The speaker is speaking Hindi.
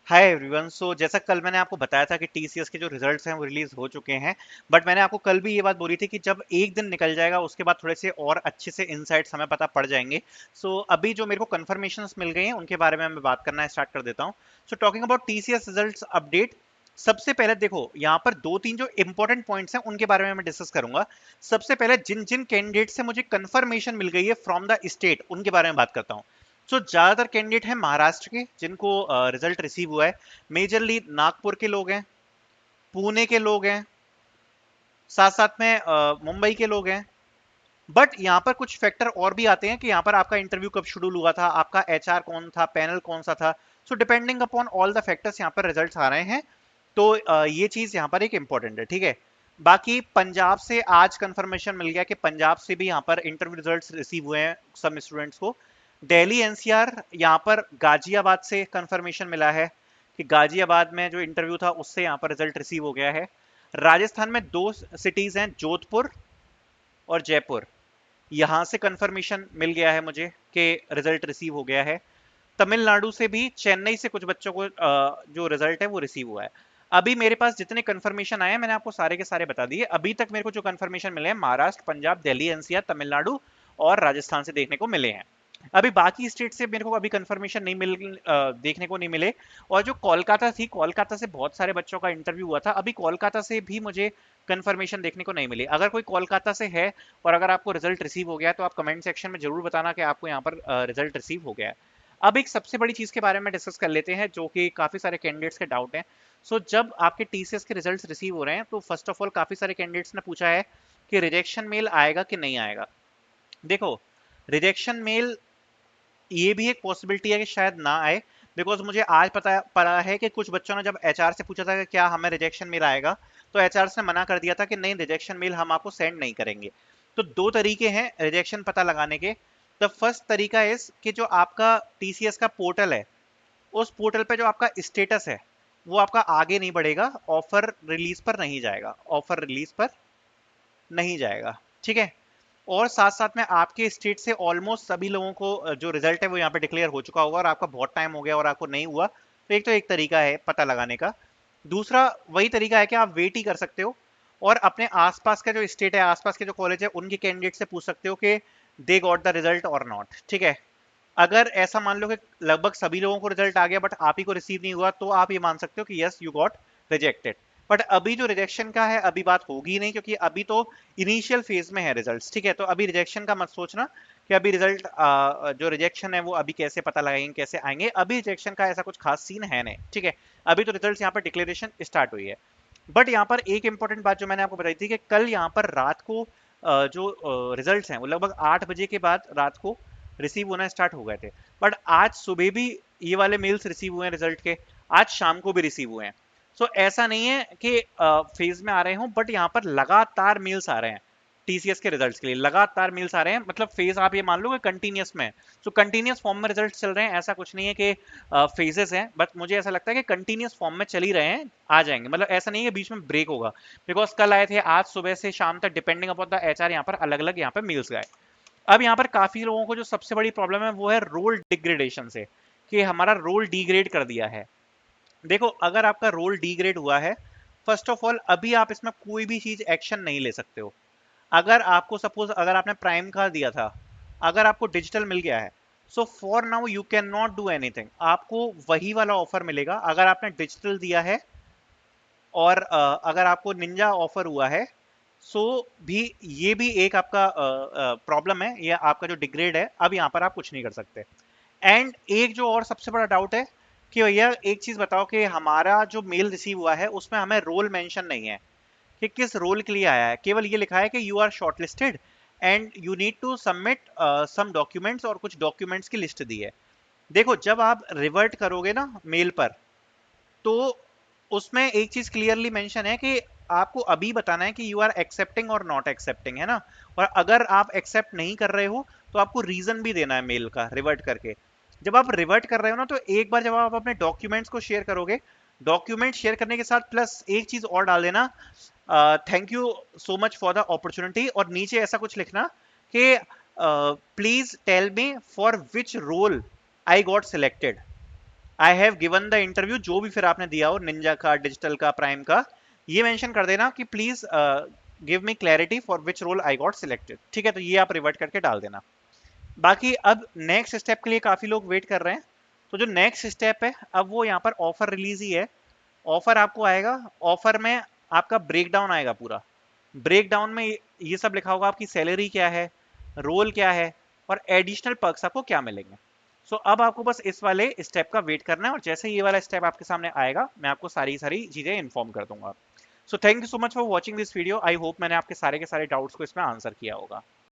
Hi everyone. सो जैसा कल मैंने आपको बताया था कि टीसीएस के जो रिजल्ट्स हैं वो रिलीज हो चुके हैं। बट मैंने आपको कल भी ये बात बोली थी कि जब एक दिन निकल जाएगा उसके बाद थोड़े से और अच्छे से इनसाइट्स हमें पता पड़ जाएंगे। सो अभी जो मेरे को कंफर्मेशंस मिल गई हैं उनके बारे में मैं बात करना स्टार्ट कर देता हूँ। So talking about TCS results update, सबसे पहले देखो यहाँ पर दो तीन जो इंपॉर्टेंट पॉइंट्स हैं उनके बारे में मैं डिस्कस करूंगा। सबसे पहले जिन जिन कैंडिडेट से मुझे कंफर्मेशन मिल गई है फ्रॉम द स्टेट उनके बारे में बात करता हूँ। सो ज्यादातर कैंडिडेट हैं महाराष्ट्र के जिनको रिजल्ट रिसीव हुआ है। मेजरली नागपुर के लोग हैं, पुणे के लोग हैं, साथ साथ में मुंबई के लोग हैं। बट यहाँ पर कुछ फैक्टर और भी आते हैं कि यहाँ पर आपका इंटरव्यू कब शेड्यूल हुआ था, आपका एचआर कौन था, पैनल कौन सा था। So depending upon all the factors यहाँ पर रिजल्ट्स आ रहे हैं। तो ये चीज यहाँ पर एक इंपॉर्टेंट है, ठीक है। बाकी पंजाब से आज कंफर्मेशन मिल गया कि पंजाब से भी यहाँ पर इंटरव्यू रिजल्ट्स रिसीव हुए हैं सब स्टूडेंट्स को। दिल्ली एनसीआर, यहाँ पर गाजियाबाद से कंफर्मेशन मिला है कि गाजियाबाद में जो इंटरव्यू था उससे यहाँ पर रिजल्ट रिसीव हो गया है। राजस्थान में दो सिटीज हैं, जोधपुर और जयपुर, यहां से कंफर्मेशन मिल गया है मुझे कि रिजल्ट रिसीव हो गया है। तमिलनाडु से भी चेन्नई से कुछ बच्चों को जो रिजल्ट है वो रिसीव हुआ है। अभी मेरे पास जितने कंफर्मेशन आए हैं मैंने आपको सारे के सारे बता दिए। अभी तक मेरे को जो कंफर्मेशन मिले हैं महाराष्ट्र, पंजाब, दिल्ली एनसीआर, तमिलनाडु और राजस्थान से देखने को मिले हैं। अभी बाकी स्टेट से मेरे को अभी कंफर्मेशन नहीं देखने को नहीं मिले। और जो कोलकाता थी, कोलकाता से बहुत सारे बच्चों का इंटरव्यू हुआ था, अभी कोलकाता से भी मुझे कंफर्मेशन देखने को नहीं मिली। अगर कोई कोलकाता से है और अगर आपको रिजल्ट रिसीव हो गया तो आप कमेंट सेक्शन में जरूर बताना कि आपको यहाँ पर रिजल्ट रिसीव हो गया है। अब एक सबसे बड़ी चीज के बारे में डिस्कस कर लेते हैं जो कि काफी सारे कैंडिडेट्स के डाउट हैं। जब आपके टीसीएस के रिजल्ट्स रिसीव हो रहे हैं तो फर्स्ट ऑफ ऑल काफी सारे कैंडिडेट्स ने पूछा है कि रिजेक्शन मेल आएगा कि नहीं आएगा। देखो, रिजेक्शन मेल ये भी एक पॉसिबिलिटी है कि शायद ना आए। बिकॉज मुझे आज पता पड़ा है कि कुछ बच्चों ने जब एचआर से पूछा था कि क्या हमें रिजेक्शन मेल आएगा, तो एचआर ने मना कर दिया था कि नहीं, रिजेक्शन मेल हम आपको सेंड नहीं करेंगे। तो दो तरीके हैं रिजेक्शन पता लगाने के। द फर्स्ट तरीका इस कि जो आपका टीसीएस का पोर्टल है, उस पोर्टल पे जो आपका स्टेटस है वो आपका आगे नहीं बढ़ेगा, ऑफर रिलीज पर नहीं जाएगा, ऑफर रिलीज पर नहीं जाएगा, ठीक है। और साथ साथ में आपके स्टेट से ऑलमोस्ट सभी लोगों को जो रिजल्ट है वो यहाँ पे डिक्लेयर हो चुका होगा और आपका बहुत टाइम हो गया और आपको नहीं हुआ, तो एक तरीका है पता लगाने का। दूसरा वही तरीका है कि आप वेट ही कर सकते हो और अपने आसपास का जो स्टेट है, आसपास के जो कॉलेज है, उनके कैंडिडेट से पूछ सकते हो कि दे गॉट द रिजल्ट और नॉट, ठीक है। अगर ऐसा मान लो कि लगभग सभी लोगों को रिजल्ट आ गया बट आप ही को रिसीव नहीं हुआ, तो आप ये मान सकते हो कि yes you got rejected. But अभी जो रिजेक्शन का है अभी बात होगी नहीं, क्योंकि अभी तो इनिशियल फेज में है रिजल्ट्स, ठीक है। तो अभी रिजेक्शन का मत सोचना कि अभी रिजल्ट जो रिजेक्शन है वो अभी कैसे पता लगाएंगे, कैसे आएंगे। अभी रिजेक्शन का ऐसा कुछ खास सीन है नहीं, ठीक है। अभी तो रिजल्ट यहाँ पर डिक्लेरेशन स्टार्ट हुई है। बट यहाँ पर एक इंपॉर्टेंट बात जो मैंने आपको बताई थी कि कल यहाँ पर रात को जो रिजल्ट्स हैं वो लगभग 8 बजे के बाद रात को रिसीव होना स्टार्ट हो गए थे। बट आज सुबह भी ये वाले मेल्स रिसीव हुए हैं रिजल्ट के, आज शाम को भी रिसीव हुए हैं। ऐसा नहीं है कि फेज में आ रहे हों, बट यहाँ पर लगातार मेल्स आ रहे हैं टीसीएस के रिजल्ट्स के लिए, लगातार मेल्स आ रहे हैं। मतलब फेज आप ये मान लो कि कंटिन्यूस में है। कंटिन्यूस फॉर्म में रिजल्ट चल रहे हैं, ऐसा कुछ नहीं है कि फेजेस हैं। बट मुझे ऐसा लगता है कि कंटिन्यूस फॉर्म में चल ही रहे हैं, आ जाएंगे। मतलब ऐसा नहीं है बीच में ब्रेक होगा। बिकॉज कल आए थे, आज सुबह से शाम तक डिपेंडिंग अपॉन द एचआर यहाँ पर अलग अलग यहाँ पर मेल्स गए। अब यहाँ पर काफी लोगों को जो सबसे बड़ी प्रॉब्लम है वो है रोल डिग्रेडेशन से, कि हमारा रोल डिग्रेड कर दिया है। देखो, अगर आपका रोल डिग्रेड हुआ है, फर्स्ट ऑफ ऑल अभी आप इसमें कोई भी चीज एक्शन नहीं ले सकते हो। अगर आपको सपोज अगर आपने प्राइम का दिया था, अगर आपको डिजिटल मिल गया है, so for now you can not do anything, आपको वही वाला ऑफर मिलेगा। अगर आपने डिजिटल दिया है और अगर आपको निंजा ऑफर हुआ है, सो भी ये भी एक आपका प्रॉब्लम है, ये आपका जो डिग्रेड है, अब यहाँ पर आप कुछ नहीं कर सकते। एंड एक जो और सबसे बड़ा डाउट है कि भैया एक चीज बताओ कि हमारा जो मेल रिसीव हुआ है उसमें हमें रोल मेंशन नहीं है कि किस रोल के लिए आया है। केवल ये लिखा है कि you are shortlisted and you need to submit some documents, और कुछ डॉक्यूमेंट्स की लिस्ट दी है। देखो, जब आप रिवर्ट करोगे ना मेल पर, तो उसमें एक चीज क्लियरली मेंशन है कि आपको अभी बताना है कि यू आर एक्सेप्टिंग और नॉट एक्सेप्टिंग, है ना। और अगर आप एक्सेप्ट नहीं कर रहे हो तो आपको रीजन भी देना है मेल का रिवर्ट करके। जब आप रिवर्ट कर रहे हो ना, तो एक बार जब आप अपने डॉक्यूमेंट्स को शेयर करोगे, डॉक्यूमेंट शेयर करने के साथ प्लस एक चीज और डाल देना, thank you so much for the opportunity, और नीचे ऐसा कुछ लिखना कि please tell me for which role I got selected. I have given the interview, जो भी फिर आपने दिया हो, निंजा का, डिजिटल का, प्राइम का, ये मेंशन कर देना कि please give me clarity for which role I got selected. ठीक है, तो ये आप रिवर्ट करके डाल देना। बाकी अब नेक्स्ट स्टेप के लिए काफी लोग वेट कर रहे हैं, तो जो नेक्स्ट स्टेप है अब वो यहाँ पर ऑफर रिलीज ही है। ऑफर आपको आएगा, ऑफर में आपका ब्रेक डाउन आएगा पूरा। ब्रेक डाउन में ये सब लिखा होगा, आपकी सैलरी क्या है, रोल क्या है, और एडिशनल पर्क्स आपको क्या मिलेंगे। सो अब आपको बस इस वाले स्टेप का वेट करना है, और जैसे ये वाला स्टेप आपके सामने आएगा मैं आपको सारी सारी चीजें इन्फॉर्म कर दूंगा। So thank you so much for watching this video. I hope मैंने आपके सारे के सारे डाउट्स को इसमें आंसर किया होगा।